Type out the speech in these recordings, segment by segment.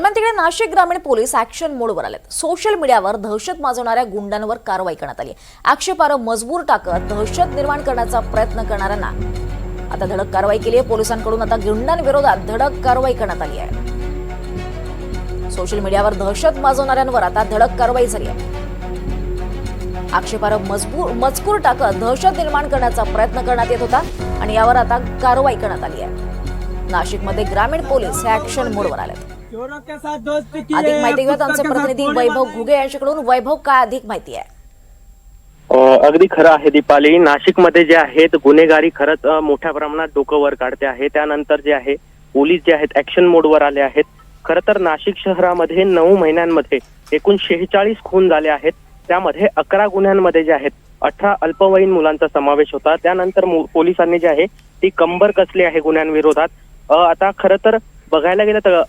दरम्यान तिकडे नाशिक ग्रामीण पोलीस ऍक्शन मोडवर आलेत। सोशल मीडियावर दहशत माजवणाऱ्या गुंडांवर कारवाई करण्यात आली। आक्षेपार्ह मजबूर टाकत दहशत निर्माण करण्याचा प्रयत्न करणाऱ्यांना आता धडक कारवाई केली आहे। पोलिसांकडून आता गुंडांविरोधात धडक कारवाई करण्यात आली आहे। सोशल मीडियावर दहशत माजवणाऱ्यांवर आता धडक कारवाई झाली आहे। आक्षेपार्ह मजकूर टाकत दहशत निर्माण करण्याचा प्रयत्न करण्यात येत होता आणि यावर आता कारवाई करण्यात आली आहे। नाशिकमध्ये ग्रामीण पोलीस हे ऍक्शन मोडवर आलेत। अधिक माहिती घेऊयात आमचे प्रतिनिधी वैभव घुगे यांच्याकडून। वैभव, काय अधिक माहिती आहे? अगदी खरं आहे दीपाली, नाशिकमध्ये जे आहेत गुन्हेगारी खरंच मोठ्या प्रमाणात डोकं वर काढते आहे। त्यानंतर जे आहे पोलीस जे आहेत ऍक्शन मोडवर आले आहेत। खरं तर नाशिक शहरामध्ये 9 महिन्यांमध्ये एकूण 46 खून झाले आहेत। त्यामध्ये 11 गुन्ह्यांमध्ये जे आहेत 18 अल्पवयीन मुलांचा समावेश होता। त्यानंतर पोलिसांनी जे आहे ती कंबर कसली आहे गुन्ह्यांविरोधात। आता खरं तर बघायला गेलं तर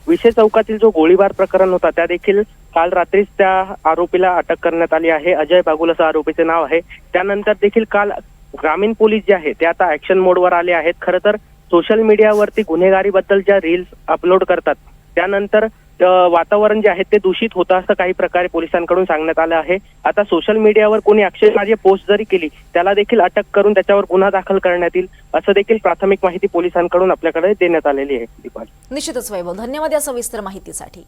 विशे चौकातील जो गोळीबार प्रकरण होता त्या देखील काल रात्रीच त्या आरोपीला अटक करण्यात आली आहे। अजय बागुल असं आरोपीचे नाव आहे। त्यानंतर देखील काल ग्रामीण पोलीस जे आहे ते आता ऍक्शन मोडवर आले आहेत। खरं तर सोशल मीडियावरती गुन्हेगारीबद्दल ज्या रील्स अपलोड करतात त्यानंतर वातावरण जे आहे ते दूषित होतं असं काही प्रकारे पोलिसांकडून सांगण्यात आलं आहे। आता सोशल मीडियावर कोणी आक्षेपार्ह पोस्ट जरी केली त्याला देखील अटक करून त्याच्यावर गुन्हा दाखल करण्यात येईल असं देखील प्राथमिक माहिती पोलिसांकडून आपल्याकडे देण्यात आलेली आहे। दीपाली, निश्चितच वैभव, धन्यवाद या सविस्तर माहितीसाठी।